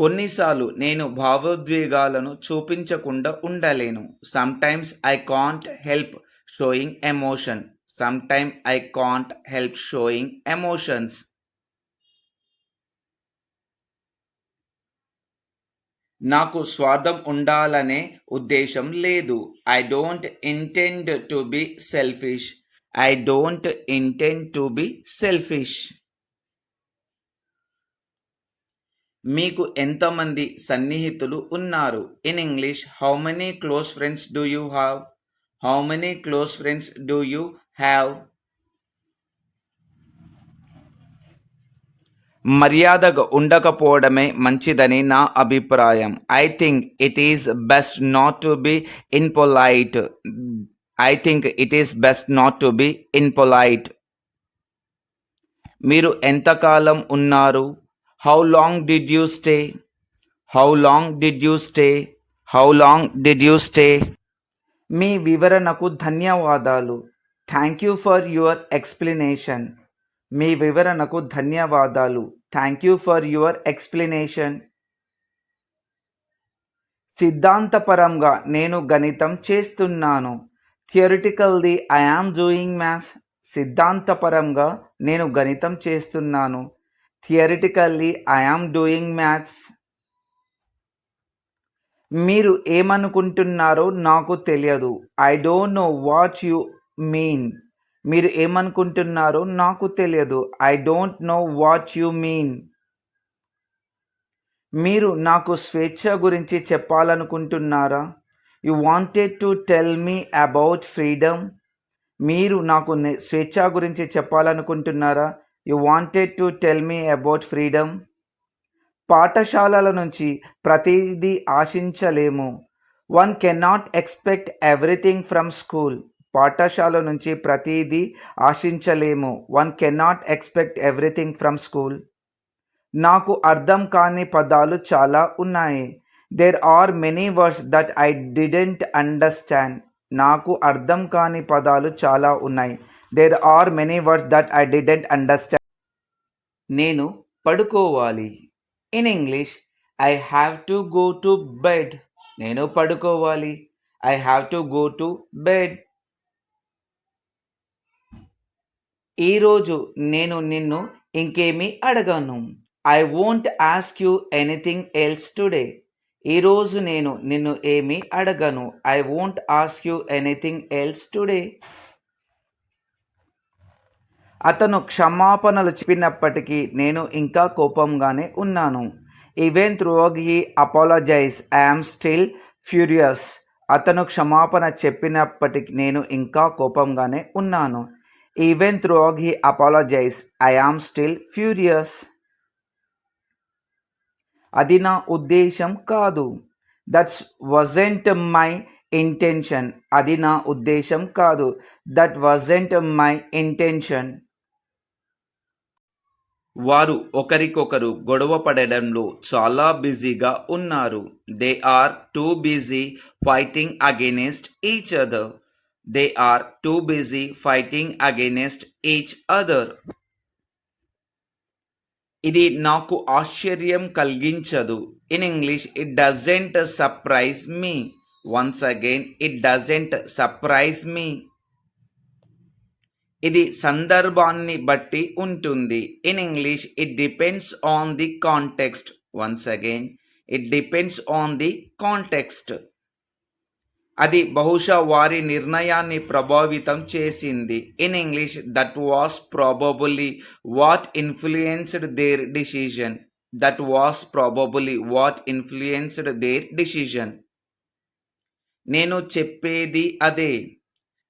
కొన్నిసార్లు నేను భావోద్వేగాలను చూపించకుండా ఉండలేను. Sometimes I can't help sowing emotion. Sometime I can't help sowing emotions. నాకు స్వార్థం ఉండాలనే ఉద్దేశం లేదు. I don't intend to be selfish. I don't intend to be selfish. మీకు ఎంతమంది సన్నిహితులు ఉన్నారు? In English, how many close friends do you have? How many close friends do you have? మర్యాదగా ఉండకపోవడమే మంచిదని నా అభిప్రాయం. I think it is best not to be ఇన్‌పొలైట్. I think it is best not to be impolite. మీరు ఎంతకాలం ఉన్నారు? How long did you stay? How long did you stay? How long did you stay? మీ వివరణకు ధన్యవాదాలు. Thank you for your explanation. మీ వివరణకు ధన్యవాదాలు. Thank you for your explanation. సిద్ధాంతపరంగా నేను గణితం చేస్తున్నాను. Theoretically I am doing maths. సిద్ధాంతపరంగా నేను గణితం చేస్తున్నాను. Theoretically I am doing maths. మీరు ఏమనుకుంటున్నారో నాకు తెలియదు. I don't know what you mean. మీరు ఏమనుకుంటున్నారో నాకు తెలియదు. I don't know what you mean. మీరు నాకు స్వేచ్ఛ గురించి చెప్పాలనుకుంటున్నారా? You wanted to tell me about freedom. మీరు నాకు స్వేచ్ఛ గురించి చెప్పాలనుకుంటున్నారా? You wanted to tell me about freedom. పాఠశాలల నుంచి ప్రతిదీ ఆశించలేము. One cannot expect everything from school. పాఠశాల నుంచి ప్రతిదీ ఆశించలేము. One cannot expect everything from school. నాకు అర్థం కాని పదాలు చాలా ఉన్నాయి. There are many words that I didn't understand. నాకు అర్థం కాని పదాలు చాలా ఉన్నాయి. There are many words that I didn't understand. నేను పడుకోవాలి. In English, I have to go to bed. నేను పడుకోవాలి. I have to go to bed. ఈరోజు నేను నిన్ను ఇంకేమీ అడగను. I won't ask you anything else today. ఈరోజు నేను నిన్ను ఏమీ అడగను. I won't ask you anything else today. అతను క్షమాపణలు చెప్పినప్పటికీ నేను ఇంకా కోపంగానే ఉన్నాను. Even through he apologize, I am still furious. అతను క్షమాపణ చెప్పినప్పటికీ నేను ఇంకా కోపంగానే ఉన్నాను. Even through he apologize, I am still furious. అది నా ఉద్దేశం కాదు. That's wasn't my intention. అది నా ఉద్దేశం కాదు. That wasn't my intention. వారు ఒకరికొకరు గొడవ పడడంలో చాలా బిజీగా ఉన్నారు. They are too busy fighting against each other. They are too busy fighting against each other. ఇది నాకు ఆశ్చర్యం కలిగించదు. In English, it doesn't surprise me. Once again, it doesn't surprise me. ఇది సందర్భాన్ని బట్టి ఉంటుంది. In English, it depends on the context. Once again, it depends on the context. అది బహుశా వారి నిర్ణయాన్ని ప్రభావితం చేసింది. In English, that was probably what influenced their decision. That was probably what influenced their decision. నేను చెప్పేది అదే.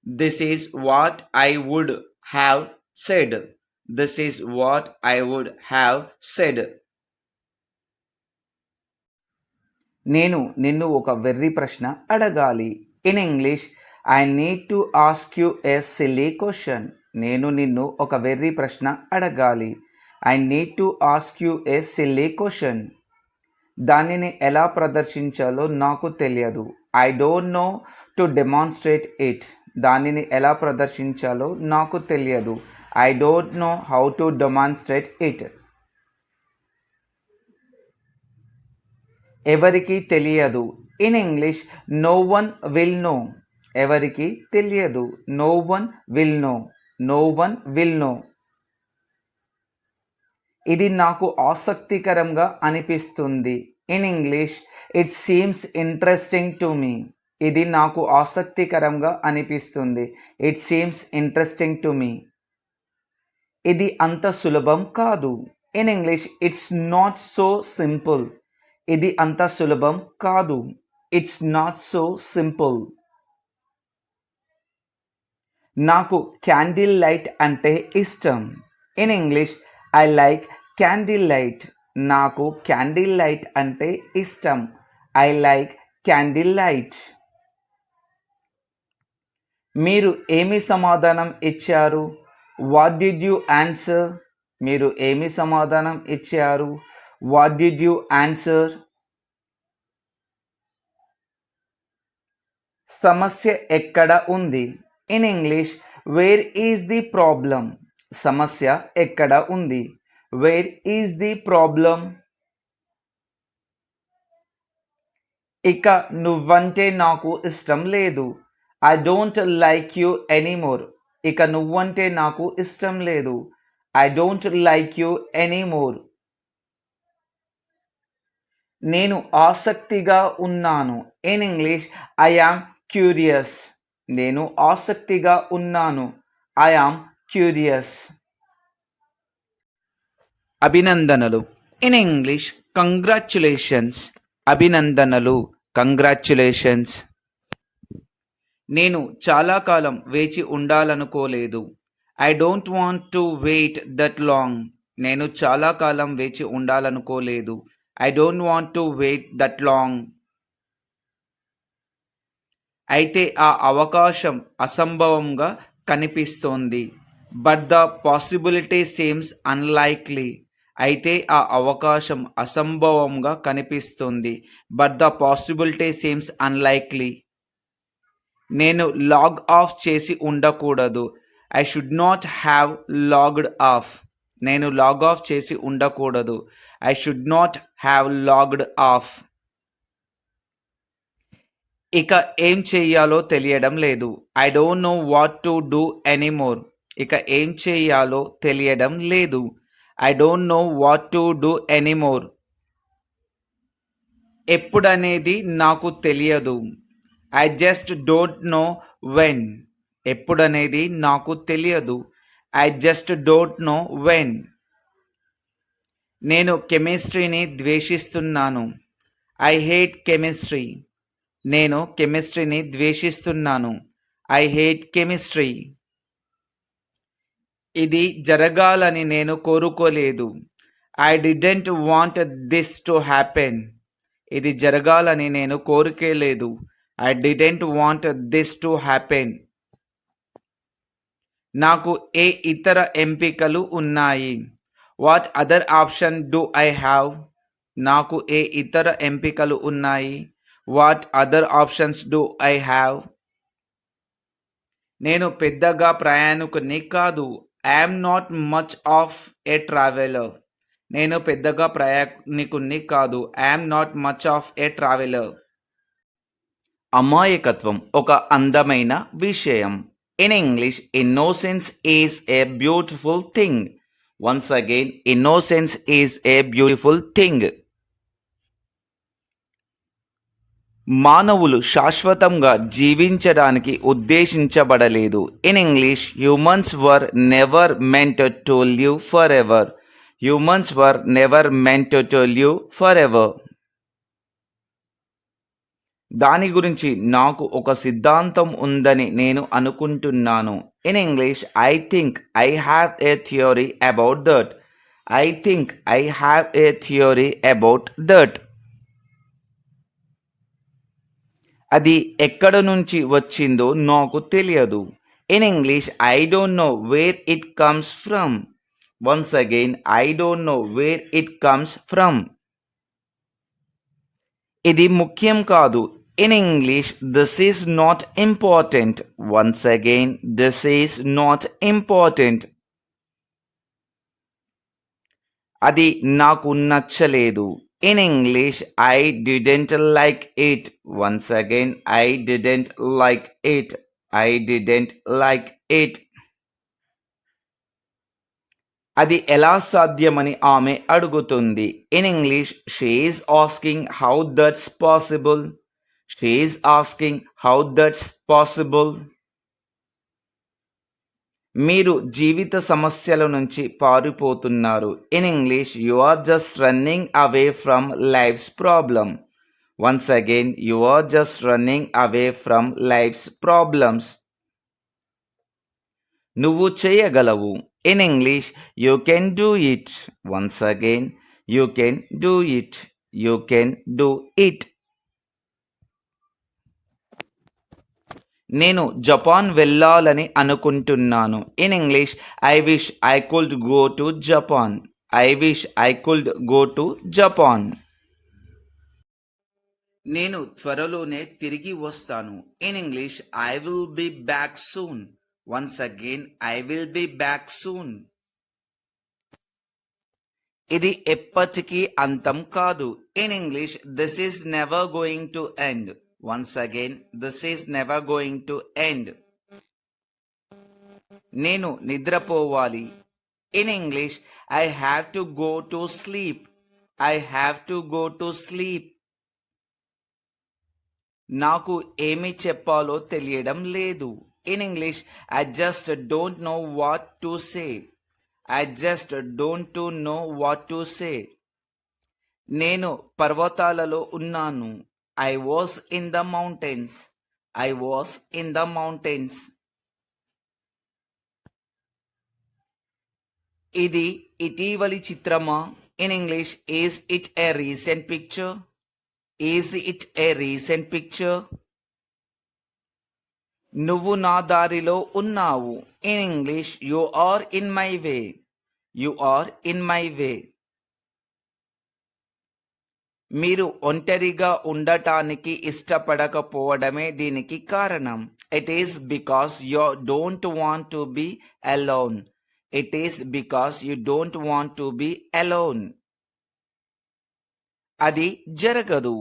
This is what I would have said. This is what I would have said. నేను నిన్ను ఒక వెర్రి ప్రశ్న అడగాలి. In English, I need to ask you a silly question. నేను నిన్ను ఒక వెర్రి ప్రశ్న అడగాలి. I need to ask you a silly question. దానిని ఎలా ప్రదర్శించాలో నాకు తెలియదు. I don't know to demonstrate it. దానిని ఎలా ప్రదర్శించాలో నాకు తెలియదు. I don't know how to demonstrate it. ఎవరికి తెలియదు. In English no one will know. ఎవరికి తెలియదు. No one will know. No one will know. ఇది నాకు ఆసక్తికరంగా అనిపిస్తుంది. In English it seems interesting to me. ఇది నాకు ఆసక్తికరంగా అనిపిస్తుంది. It seems interesting to me. ఇది అంత సులభం కాదు. In English it's not so simple. ఇది అంత సులభం కాదు. It's not so simple. నాకు క్యాండిల్ లైట్ అంటే ఇష్టం. In English I like candle light. నాకు క్యాండిల్ లైట్ అంటే ఇష్టం. I like candle light. మీరు ఏమి సమాధానం ఇచ్చారు? What did you answer? మీరు ఏమి సమాధానం ఇచ్చారు? What did you answer? సమస్య ఎక్కడ ఉంది? In English where is the problem. సమస్య ఎక్కడ ఉంది? Where is the problem? ఇక నువ్వంటే నాకు ఇష్టం లేదు. I don't like you anymore. ఇక నువ్వంటే నాకు ఇష్టం లేదు. I don't like you anymore. నేను ఆసక్తిగా ఉన్నాను. In English I am curious. నేను ఆసక్తిగా ఉన్నాను. I am curious. అభినందనలు. In English congratulations. అభినందనలు. కంగ్రాచ్యులేషన్స్. నేను చాలా కాలం వేచి ఉండాలనుకోలేదు. I don't want to wait that long. నేను చాలా కాలం వేచి ఉండాలనుకోలేదు. I don't want to wait that long. అయితే ఆ అవకాశం అసంభవంగా కనిపిస్తోంది. But the possibility seems unlikely. అయితే ఆ అవకాశం అసంభవంగా కనిపిస్తుంది. But the possibility seems unlikely. నేను లాగ్ ఆఫ్ చేసి ఉండకూడదు. I should not have logged off. నేను లాగ్ ఆఫ్ చేసి ఉండకూడదు. I should not have logged off. ఇక ఏం చెయ్యాలో తెలియడం లేదు. I don't know what to do anymore. ఇక ఏం చెయ్యాలో తెలియడం లేదు. I don't know what to do anymore. ఎప్పుడనేది నాకు తెలియదు. I just don't know when. ఎప్పుడనేది నాకు తెలియదు. I just don't know when. నేను కెమిస్ట్రీని ద్వేషిస్తున్నాను. I hate chemistry. నేను కెమిస్ట్రీని ద్వేషిస్తున్నాను. I hate chemistry. ఇది జరగాలని నేను కోరుకోలేదు. I didn't want this to happen. ఇది జరగాలని నేను కోరుకోలేదు. I didn't want this to happen. నాకు ఏ ఇతర ఎంపికలు ఉన్నాయి? What other option do I have? నాకు ఏ ఇతర ఎంపికలు ఉన్నాయి? What other options do I have? నేను పెద్దగా ప్రయాణికుని కాదు. I'm not much of a traveller. నేను పెద్దగా ప్రయాణికుని కాదు. I'm not much of a traveller. అమాయకత్వం ఒక అందమైన విషయం. In English innocence is a beautiful thing. Once again innocence is a beautiful thing. మానవులు శాశ్వతంగా జీవించడానికి ఉద్దేశించబడలేదు. In English humans were never meant to live forever. Humans were never meant to live forever. దాని గురించి నాకు ఒక సిద్ధాంతం ఉందని నేను అనుకుంటున్నాను. In English I think I have A theory about that. I think I have A theory about that. అది ఎక్కడ నుంచి వచ్చిందో నాకు తెలియదు. In English I don't know where it comes from. Once again I don't know where it comes from. ఇది ముఖ్యం కాదు. In English this is not important. Once again this is not important. అది నాకు నచ్చలేదు. In English, I didn't like it. Once again, I didn't like it. I didn't like it. అది ఎలా సాధ్యమని ఆమె అడుగుతుంది. In English she is asking how that's possible. She is asking how that's possible. మీరు జీవిత సమస్యల నుంచి పారిపోతున్నారు. In English you are just running away from life's problem. Once again you are just running away from life's problems. నువ్వు చేయగలవు. In English you can do it. Once again you can do it. You can do it. నేను Japan వెళ్ళాలని అనుకుంటున్నాను. In English I wish I could go to Japan. I wish I could go to Japan. నేను త్వరలోనే తిరిగి వస్తాను. In English I will be back soon. Once again I will be back soon. ఇది ఎప్పటికీ అంతం కాదు. In English this is never going to end. Once again this is never going to end. నేను నిద్రపోవాలి. In English I have to go to sleep. I have to go to sleep. నాకు ఏమి చెప్పాలో తెలియడం లేదు. In English I just don't know what to say. I just don't know what to say. నేను పర్వతాలలో ఉన్నాను. I was in the mountains. I was in the mountains. ఇది ఇటీవలి చిత్రమా? In English is it a recent picture. Is it a recent picture. నువ్వు నా దారిలో ఉన్నావు. In English you are in my way. You are in my way. మీరు ఒంటరిగా ఉండటానికి ఇష్టపడకపోవడమే దీనికి కారణం. It is because you don't want to be alone. It is because you don't want to be alone. అది జరగదు.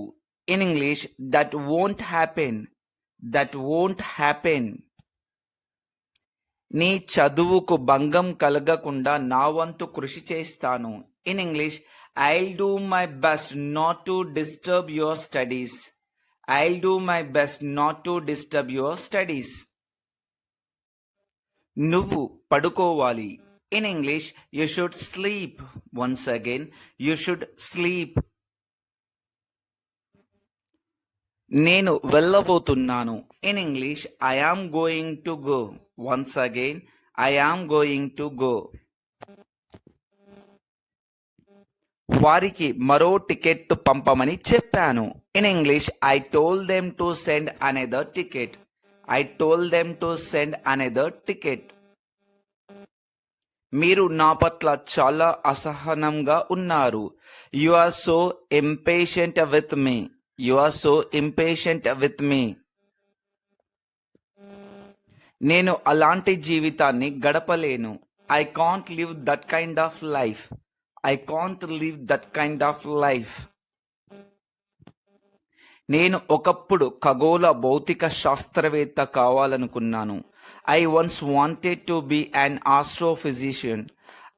In English that won't happen. That won't happen. నీ చదువుకు భంగం కలగకుండా నా వంతు కృషి చేస్తాను. In English I'll do my best not to disturb your studies. I'll do my best not to disturb your studies. నువ్వు పడుకోవాలి. In English you should sleep. Once again you should sleep. నేను వెళ్ళబోతున్నాను. In English I am going to go. Once again I am going to go. వారికి మరో ticket పంపమని చెప్పాను. In English I told them to send another ticket. I told them to send another ticket. మీరు నా పట్ల చాలా అసహనంగా ఉన్నారు. You are so impatient with me. You are so impatient with me. నేను అలాంటి జీవితాన్ని గడపలేను. I can't live that kind of life. I can't live that kind of life. నేను ఒకప్పుడు ఖగోళ భౌతిక శాస్త్రవేత్త కావాలనుకున్నాను. I once wanted to be an astrophysicist.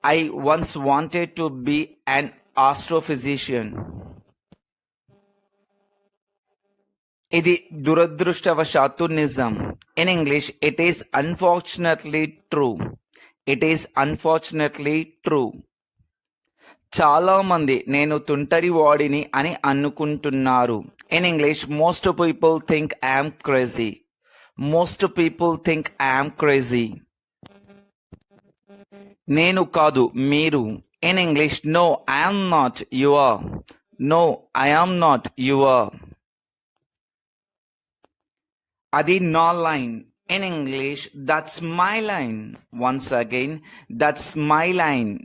I once wanted to be an astrophysicist. ఇది దురదృష్టవశాత్తు నిజం. In English it is unfortunately true. It is unfortunately true. చాలా మంది నేను తుంటరివాడిని అని అనుకుంటున్నారు. In English most people think I'm crazy. Most people think I'm crazy. నేను కాదు, మీరు. In English no I'm not, you are. No I'm not, you are. అది నా line. In English that's my line. Once again that's my line.